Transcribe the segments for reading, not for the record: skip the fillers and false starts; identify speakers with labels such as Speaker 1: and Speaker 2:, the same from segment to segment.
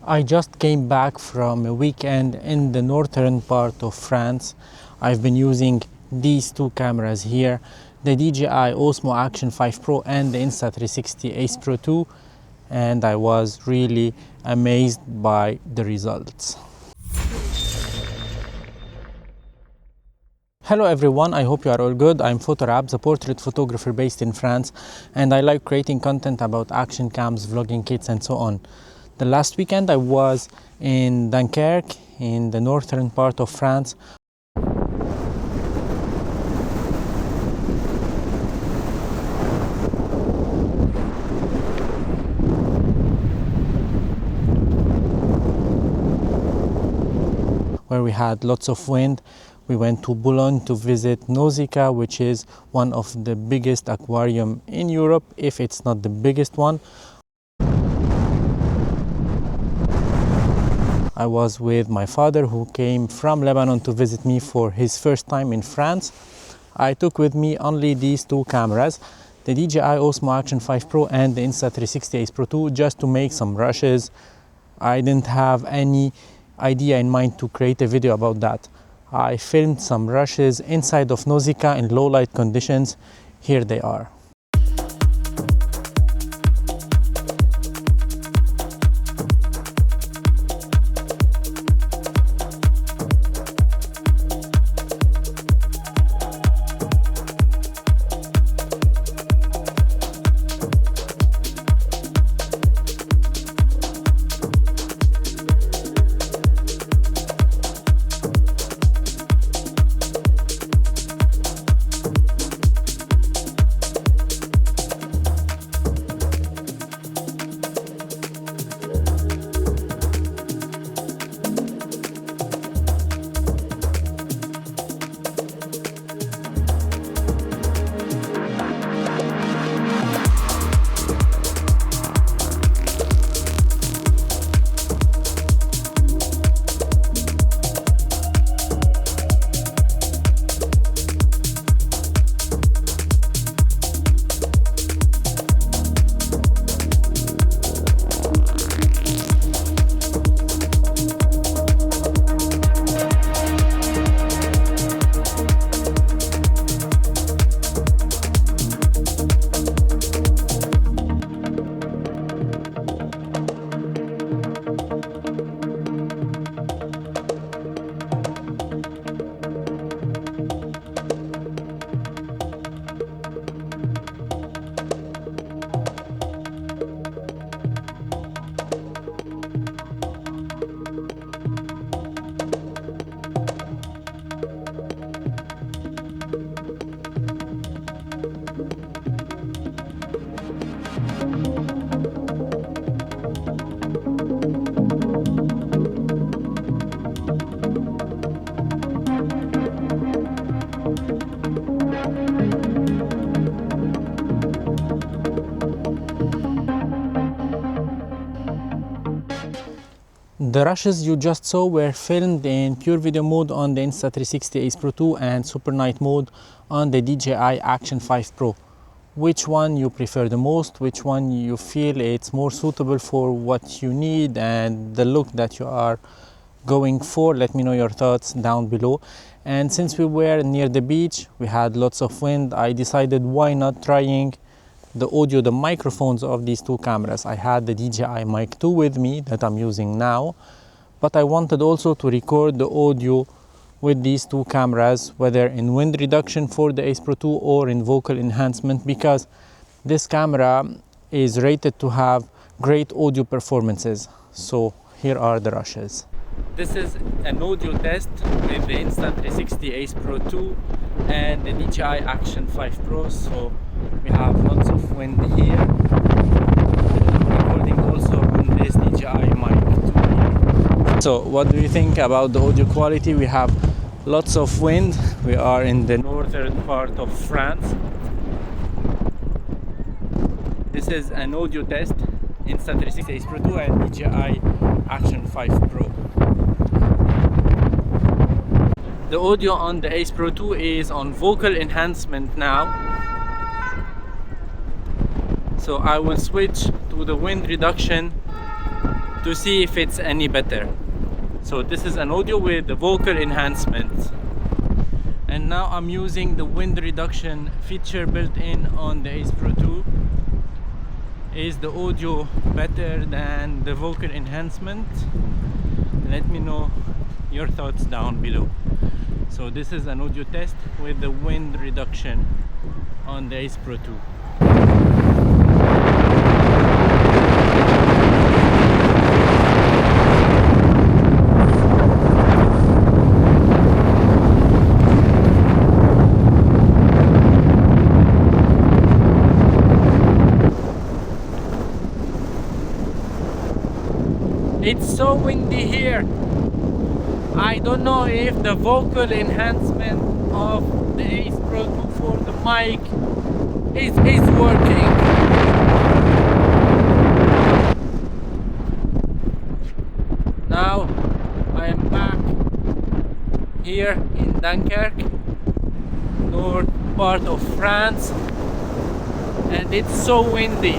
Speaker 1: I just came back from a weekend in the northern part of France. I've been using these two cameras here, the DJI Osmo Action 5 Pro and the Insta360 Ace Pro 2, and I was really amazed by the results. Hello everyone, I hope you are all good. I'm Photorabs, a portrait photographer based in France, and I like creating content about action cams, vlogging kits and so on. The last weekend I was in Dunkirk, in the northern part of France. Where we had lots of wind. We went to Boulogne to visit Nausicaa, which is one of the biggest aquarium in Europe, if it's not the biggest one. I was with my father, who came from Lebanon to visit me for his first time in France. I took with me only these two cameras, the DJI Osmo Action 5 Pro and the Insta360 Ace Pro 2, just to make some rushes. I didn't have any idea in mind to create a video about that. I filmed some rushes inside of Nausicaa in low light conditions. Here they are. The rushes you just saw were filmed in pure video mode on the Insta360 Ace Pro 2 and super night mode on the DJI Action 5 Pro. Which one you prefer the most? Which one you feel it's more suitable for what you need and the look that you are going for? Let me know your thoughts down below. And since we were near the beach, we had lots of wind, I decided why not trying the audio, the microphones of these two cameras. I had the DJI Mic 2 with me that I'm using now, but I wanted also to record the audio with these two cameras, whether in wind reduction for the Ace Pro 2 or in vocal enhancement, because this camera is rated to have great audio performances. So here are the rushes. This is an audio test with the Insta360 Ace Pro 2 and the DJI Action 5 Pro. So we have lots of wind here. Recording also on this DJI Mic 2. So what do you think about the audio quality? We have lots of wind. We are in the northern part of France. This is an audio test, Insta360 Ace Pro 2 and DJI Action 5 Pro. The audio on the Ace Pro 2 is on vocal enhancement now. So I will switch to the wind reduction to see if it's any better. So this is an audio with the vocal enhancement. And now I'm using the wind reduction feature built in on the Ace Pro 2. Is the audio better than the vocal enhancement? Let me know your thoughts down below. So this is an audio test with the wind reduction on the Ace Pro 2. It's so windy here. I don't know if the vocal enhancement of the Ace Pro 2 for the mic is working. Now I am back here in Dunkirk, north part of France, and it's so windy.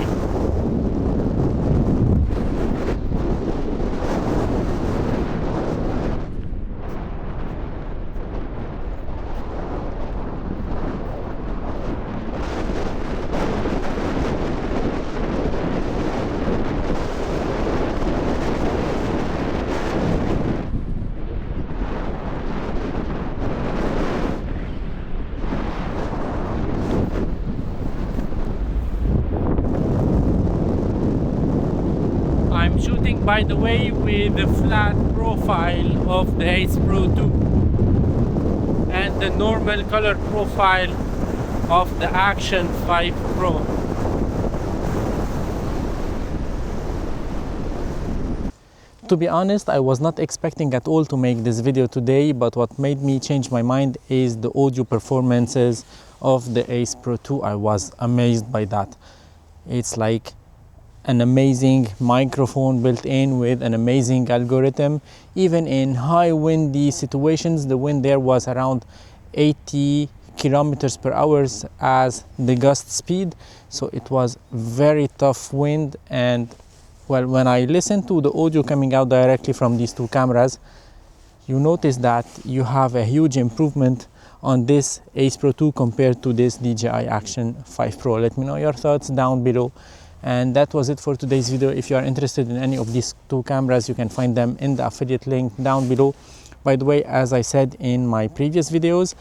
Speaker 1: I'm shooting, by the way, with the flat profile of the Ace Pro 2 and the normal color profile of the Action 5 Pro. To be honest, I was not expecting at all to make this video today, but what made me change my mind is the audio performances of the Ace Pro 2. I was amazed by that. It's like an amazing microphone built in with an amazing algorithm. Even in high windy situations, the wind there was around 80 kilometers per hour as the gust speed, so it was very tough wind. And well, when I listened to the audio coming out directly from these two cameras, you notice that you have a huge improvement on this Ace Pro 2 compared to this DJI Action 5 Pro. Let me know your thoughts down below. And that was it for today's video. If you are interested in any of these two cameras, you can find them in the affiliate link down below. By the way, as I said in my previous videos,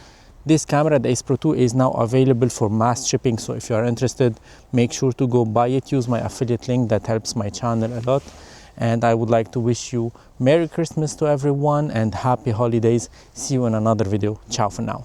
Speaker 1: this camera, the Ace Pro 2, is now available for mass shipping. So if you are interested, make sure to go buy it. Use my affiliate link. That helps my channel a lot. And I would like to wish you Merry Christmas to everyone and Happy Holidays. See you in another video. Ciao for now.